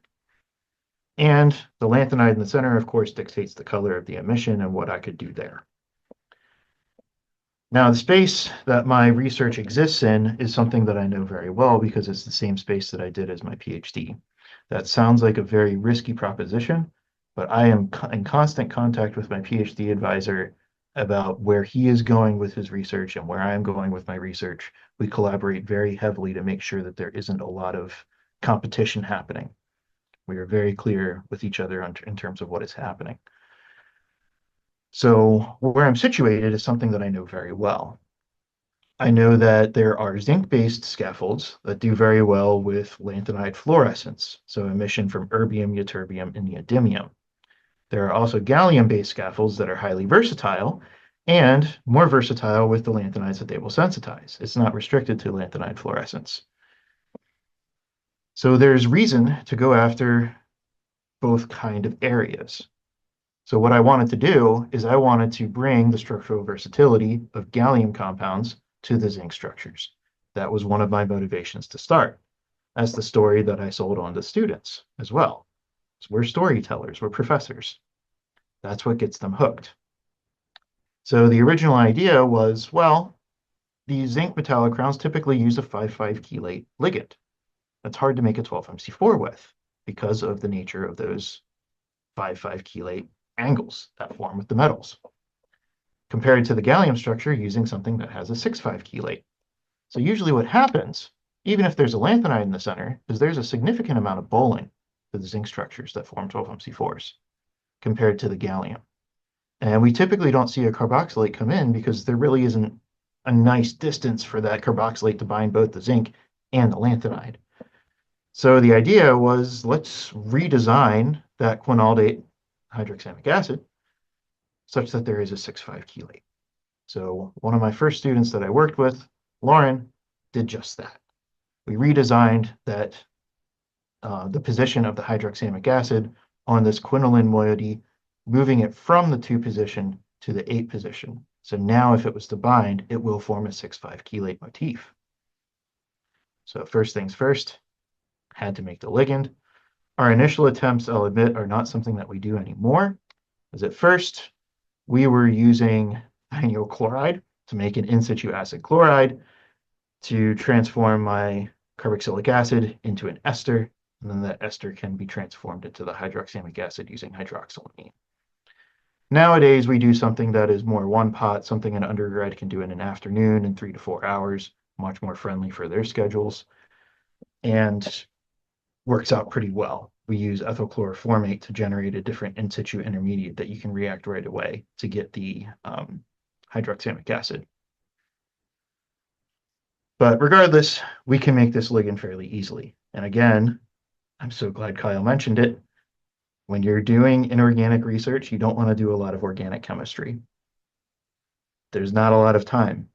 And the lanthanide in the center, of course, dictates the color of the emission and what I could do there. Now, the space that my research exists in is something that I know very well because it's the same space that I did as my PhD. That sounds like a very risky proposition, but I am in constant contact with my PhD advisor about where he is going with his research and where I am going with my research. We collaborate very heavily to make sure that there isn't a lot of competition happening. We are very clear with each other in terms of what is happening. So where I'm situated is something that I know very well. I know that there are zinc-based scaffolds that do very well with lanthanide fluorescence, so emission from erbium, ytterbium, and neodymium. There are also gallium-based scaffolds that are highly versatile and more versatile with the lanthanides that they will sensitize. It's not restricted to lanthanide fluorescence. So there's reason to go after both kind of areas. So what I wanted to do is I wanted to bring the structural versatility of gallium compounds to the zinc structures. That was one of my motivations to start. That's the story that I sold on to students as well. So we're storytellers, we're professors. That's what gets them hooked. So the original idea was, well, these zinc metallic rounds typically use a 5,5 chelate ligand. That's hard to make a 12MC4 with because of the nature of those 5,5 chelate angles that form with the metals, compared to the gallium structure using something that has a 6,5 chelate. So usually what happens, even if there's a lanthanide in the center, is there's a significant amount of bowling to the zinc structures that form 12MC4s compared to the gallium. And we typically don't see a carboxylate come in because there really isn't a nice distance for that carboxylate to bind both the zinc and the lanthanide. So the idea was, let's redesign that quinaldate hydroxamic acid such that there is a 6,5 chelate. So one of my first students that I worked with, Lauren, did just that. We redesigned that the position of the hydroxamic acid on this quinoline moiety, moving it from the 2 position to the 8 position. So now if it was to bind, it will form a 6,5 chelate motif. So first things first, had to make the ligand. Our initial attempts, I'll admit, are not something that we do anymore, as at first we were using thionyl chloride to make an in situ acid chloride to transform my carboxylic acid into an ester, and then that ester can be transformed into the hydroxamic acid using hydroxylamine. Nowadays, we do something that is more one pot, something an undergrad can do in an afternoon in 3 to 4 hours, much more friendly for their schedules, and works out pretty well. We use ethyl chloroformate to generate a different in situ intermediate that you can react right away to get the hydroxamic acid. But regardless, we can make this ligand fairly easily. And again, I'm so glad Kyle mentioned it. When you're doing inorganic research, you don't want to do a lot of organic chemistry. There's not a lot of time.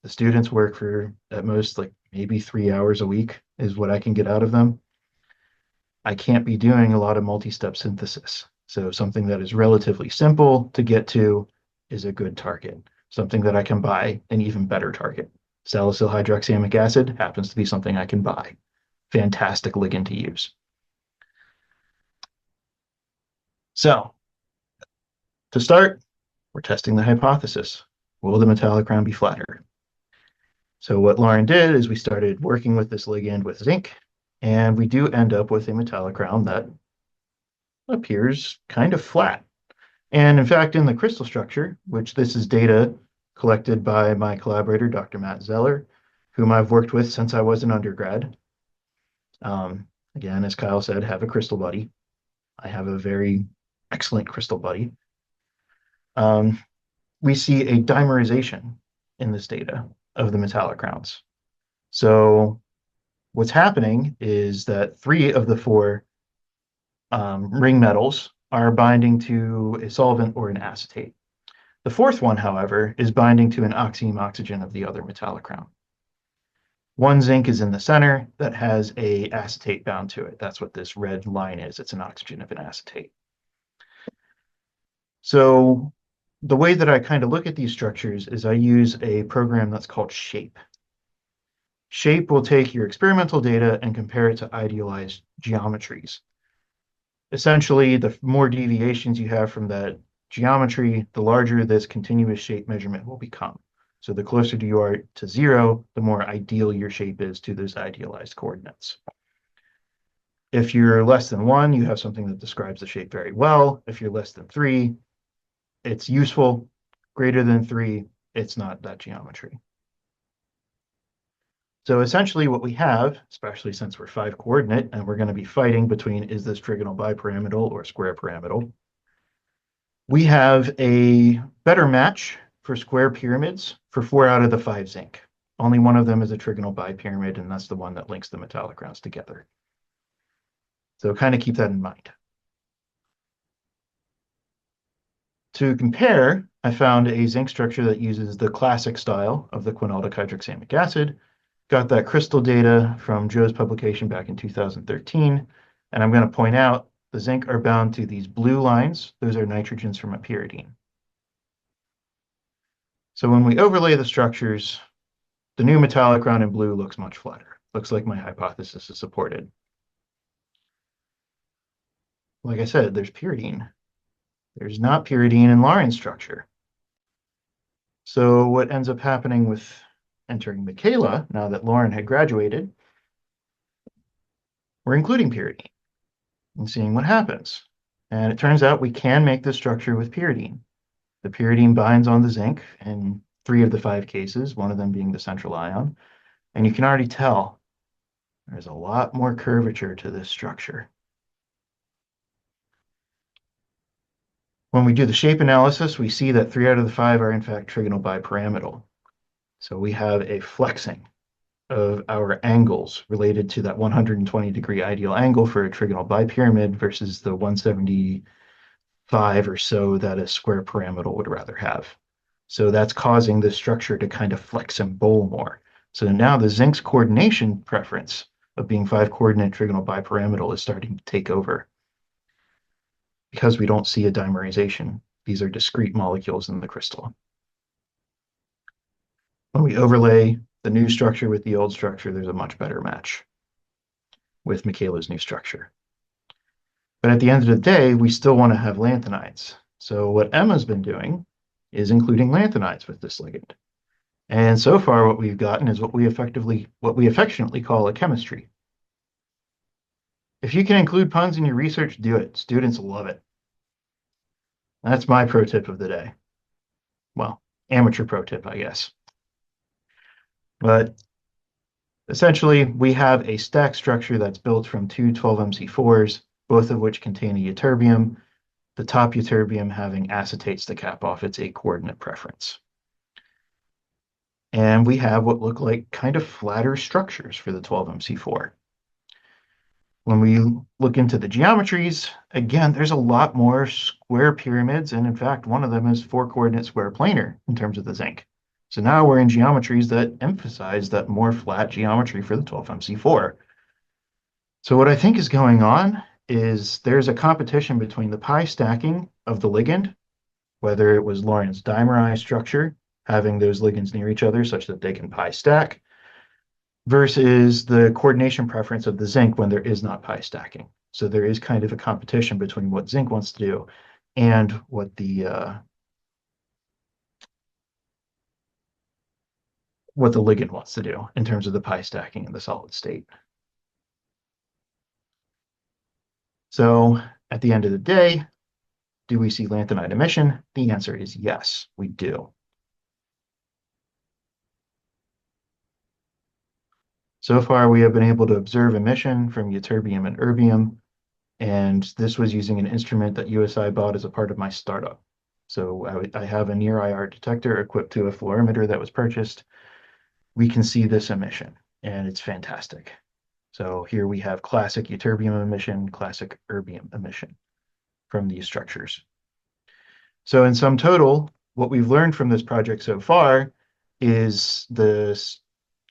The students work for at most like maybe 3 hours a week is what I can get out of them. I can't be doing a lot of multi-step synthesis. So something that is relatively simple to get to is a good target. Something that I can buy, an even better target. Salicyl hydroxyamic acid happens to be something I can buy. Fantastic ligand to use. So to start, we're testing the hypothesis. Will the metallic crown be flatter? So what Lauren did is we started working with this ligand with zinc, and we do end up with a metallic crown that appears kind of flat. And in fact, in the crystal structure, which this is data collected by my collaborator, Dr. Matt Zeller, whom I've worked with since I was an undergrad. Again, as Kyle said, have a crystal buddy. I have a very excellent crystal buddy. We see a dimerization in this data of the metallic crowns. So what's happening is that 3 of the 4 ring metals are binding to a solvent or an acetate. The 4th one, however, is binding to an oxime oxygen of the other metallic crown. 1 zinc is in the center that has a acetate bound to it. That's what this red line is. It's an oxygen of an acetate. So the way that I kind of look at these structures is I use a program that's called SHAPE. SHAPE will take your experimental data and compare it to idealized geometries. Essentially, the more deviations you have from that geometry, the larger this continuous shape measurement will become. So the closer you are to 0, the more ideal your shape is to those idealized coordinates. If you're less than 1, you have something that describes the shape very well. If you're less than 3, it's useful. Greater than 3, it's not that geometry. So essentially what we have, especially since we're 5 coordinate and we're going to be fighting between is this trigonal bipyramidal or square pyramidal, we have a better match for square pyramids for 4 out of the 5 zinc. Only one of them is a trigonal bipyramid, and that's the one that links the metallic crowns together. So kind of keep that in mind. To compare, I found a zinc structure that uses the classic style of the quinaldic hydroxamic acid. Got that crystal data from Joe's publication back in 2013. And I'm going to point out the zinc are bound to these blue lines. Those are nitrogens from a pyridine. So when we overlay the structures, the new metallic crown in blue looks much flatter. Looks like my hypothesis is supported. Like I said, there's pyridine. There's not pyridine in Lauren's structure. So what ends up happening with entering Michaela, now that Lauren had graduated, we're including pyridine and seeing what happens. And it turns out we can make this structure with pyridine. The pyridine binds on the zinc in 3 of the 5 cases, one of them being the central ion. And you can already tell there's a lot more curvature to this structure. When we do the shape analysis, we see that 3 out of the 5 are in fact trigonal bipyramidal. So we have a flexing of our angles related to that 120-degree ideal angle for a trigonal bipyramid versus the 175 or so that a square pyramidal would rather have. So that's causing the structure to kind of flex and bowl more. So now the zinc's coordination preference of being 5-coordinate trigonal bipyramidal is starting to take over because we don't see a dimerization. These are discrete molecules in the crystal. When we overlay the new structure with the old structure, there's a much better match with Michaela's new structure. But at the end of the day, we still want to have lanthanides. So what Emma's been doing is including lanthanides with this ligand. And so far what we've gotten is what we affectionately call a chemistry. If you can include puns in your research, do it. Students love it. That's my pro tip of the day. Well, amateur pro tip, I guess. But essentially, we have a stack structure that's built from 2 12MC4s, both of which contain a ytterbium, the top ytterbium having acetates to cap off its 8-coordinate preference. And we have what look like kind of flatter structures for the 12MC4. When we look into the geometries, again, there's a lot more square pyramids, and in fact, one of them is 4-coordinate square planar in terms of the zinc. So now we're in geometries that emphasize that more flat geometry for the 12MC4. So what I think is going on is there's a competition between the pi stacking of the ligand, whether it was Lorentz dimerized structure, having those ligands near each other such that they can pi stack, versus the coordination preference of the zinc when there is not pi stacking. So there is kind of a competition between what zinc wants to do and what the ligand wants to do in terms of the pi stacking in the solid state. So at the end of the day, do we see lanthanide emission? The answer is yes, we do. So far, we have been able to observe emission from ytterbium and erbium, and this was using an instrument that USI bought as a part of my startup. So I have a near IR detector equipped to a fluorimeter that was purchased. We can see this emission, and it's fantastic. So here we have classic ytterbium emission, classic erbium emission from these structures. So in sum total, what we've learned from this project so far is the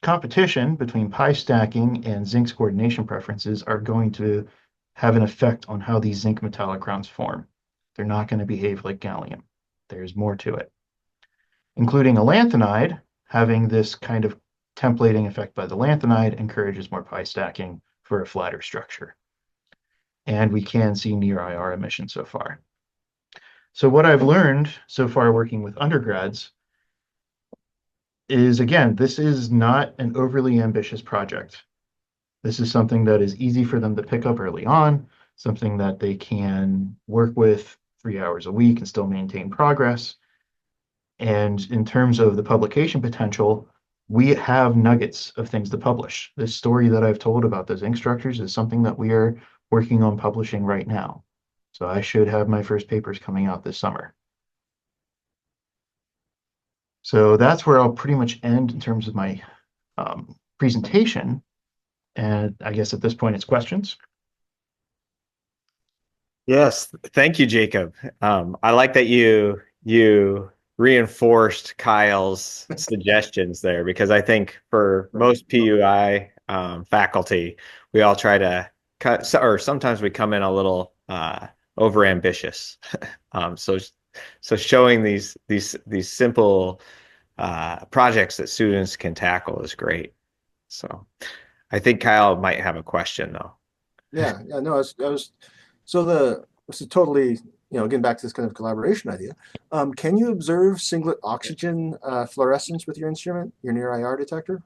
competition between pi stacking and zinc's coordination preferences are going to have an effect on how these zinc metallochrons form. They're not going to behave like gallium. There's more to it. Including a lanthanide, having this kind of templating effect by the lanthanide encourages more pi stacking for a flatter structure. And we can see near IR emission so far. So what I've learned so far working with undergrads is, again, this is not an overly ambitious project. This is something that is easy for them to pick up early on, something that they can work with 3 hours a week and still maintain progress. And in terms of the publication potential, we have nuggets of things to publish. This story that I've told about the zinc structures is something that we are working on publishing right now. So I should have my first papers coming out this summer. So that's where I'll pretty much end in terms of my presentation. And I guess at this point, it's questions. Yes, thank you, Jacob. I like that you reinforced Kyle's suggestions there, because I think for most PUI faculty, we all try to cut, or sometimes we come in a little overambitious. So showing these simple projects that students can tackle is great. So I think Kyle might have a question though. Yeah, no, this is totally, getting back to this kind of collaboration idea. Can you observe singlet oxygen fluorescence with your instrument, your near IR detector?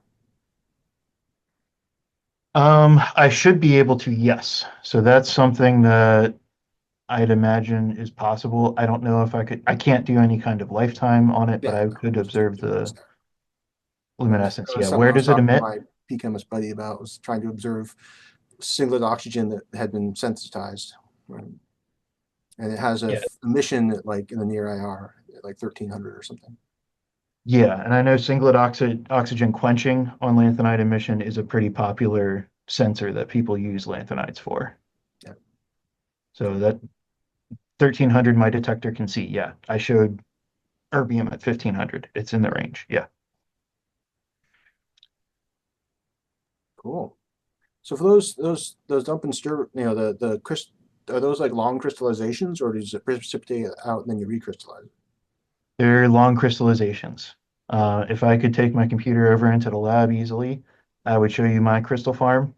I should be able to, yes. So that's something that I'd imagine is possible. I don't know if I can't do any kind of lifetime on it, but I could observe the luminescence. Yeah, where does it emit? My P-chemist buddy about was trying to observe singlet oxygen that had been sensitized. Right? And it has a emission at, like, in the near IR at like 1300 or something. Yeah, and I know singlet oxygen quenching on lanthanide emission is a pretty popular sensor that people use lanthanides for. Yeah. So that 1300 my detector can see. Yeah, I showed erbium at 1500. It's in the range. Yeah. Cool. So for those dump and stir, are those like long crystallizations, or does it precipitate out and then you recrystallize? They're long crystallizations. If I could take my computer over into the lab easily, I would show you my crystal farm.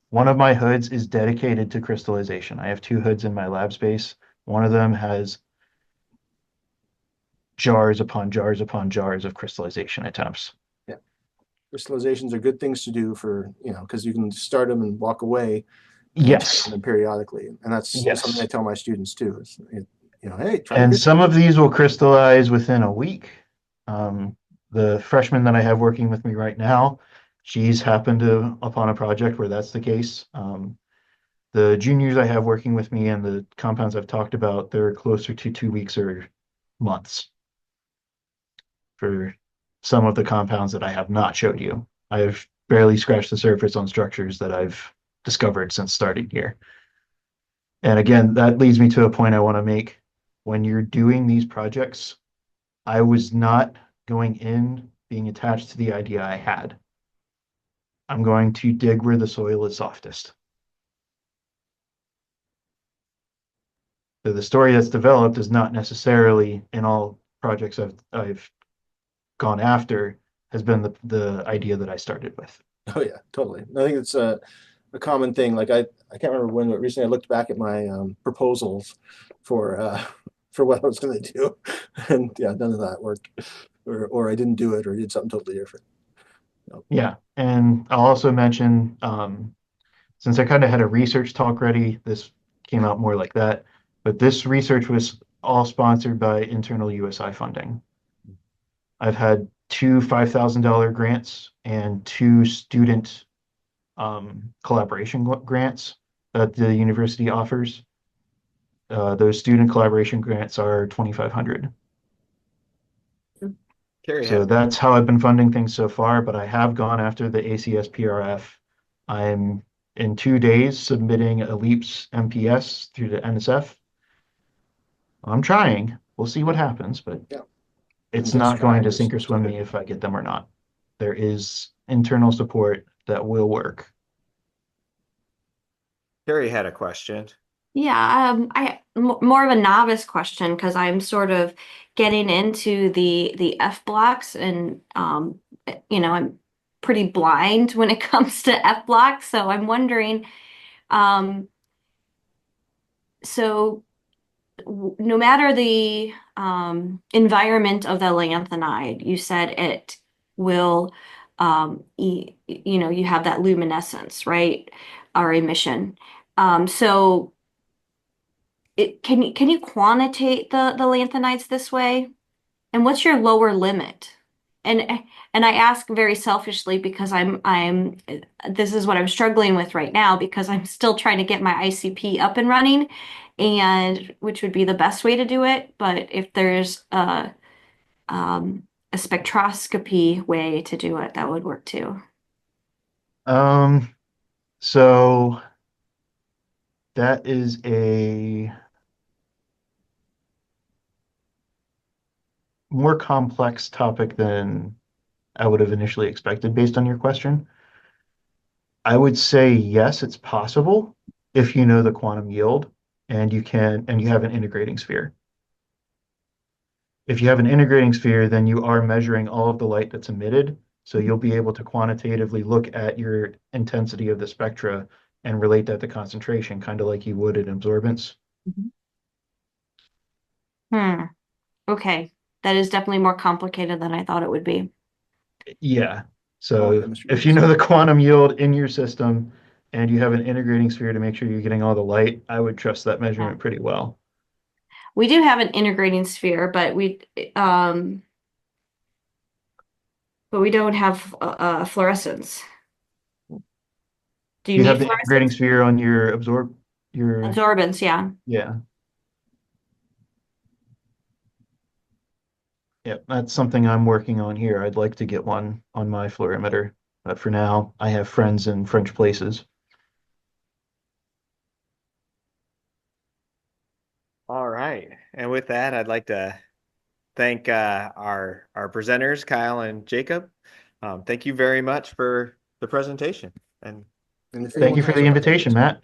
One of my hoods is dedicated to crystallization. I have 2 hoods in my lab space. One of them has jars upon jars upon jars of crystallization attempts. Yeah. Crystallizations are good things to do for, because you can start them and walk away. Yes. And periodically. And that's something I tell my students too. Is, hey, try. And some of these will crystallize within a week. The freshman that I have working with me right now, she's happened upon a project where that's the case. The juniors I have working with me and the compounds I've talked about, they're closer to 2 weeks or months for some of the compounds that I have not showed you. I have barely scratched the surface on structures that I've discovered since starting here. And again, that leads me to a point I want to make. When you're doing these projects, I was not going in being attached to the idea I had. I'm going to dig where the soil is softest. So the story that's developed is not necessarily in all projects I've gone after has been the idea that I started with. Oh yeah, totally. I think it's a common thing. Like I can't remember when, but recently I looked back at my proposals for for what I was going to do, and yeah, none of that worked, or I didn't do it, or did something totally different. Yeah, and I'll also mention, since I kind of had a research talk ready, this came out more like that, but this research was all sponsored by internal USI funding. I've had two $5,000 grants and two student collaboration grants that the university offers. Those student collaboration grants are $2,500. Carrie So had that's how I've been funding things so far, but I have gone after the ACS PRF. I'm in 2 days submitting a LEAPS MPS through the NSF. I'm trying. We'll see what happens, but Yeah. it's Just not going to trying sink or is swim good. me if I get them or not. There is internal support that will work. Carrie had a question. Yeah, more of a novice question because I'm sort of getting into the F blocks and I'm pretty blind when it comes to F blocks, so I'm wondering um so no matter the environment of the lanthanide, you said it will you have that luminescence, right? Or emission. So can you quantitate the lanthanides this way? And what's your lower limit? And and I ask very selfishly because I'm this is what I'm struggling with right now because I'm still trying to get my ICP up and running, and which would be the best way to do it. But if there's a spectroscopy way to do it, that would work too. So that is a more complex topic than I would have initially expected based on your question. I would say yes, it's possible if you know the quantum yield and you have an integrating sphere. If you have an integrating sphere, then you are measuring all of the light that's emitted. So you'll be able to quantitatively look at your intensity of the spectra and relate that to concentration, kind of like you would in absorbance. Hmm. Okay. That is definitely more complicated than I thought it would be. Yeah. Oh, So chemistry if is. you know the quantum yield in your system and you have an integrating sphere to make sure you're getting all the light, I would trust that Yeah. measurement pretty well. We do have an integrating sphere, but we don't have fluorescence. Do you You need have the integrating fluorescence? sphere on your Absorbance, yeah. yeah. Yeah, that's something I'm working on here. I'd like to get one on my fluorimeter, but for now, I have friends in French places. All right. And with that, I'd like to thank our presenters, Kyle and Jacob. Thank you very much for the presentation. And And if Thank anyone you for has the invitation, questions, Matt.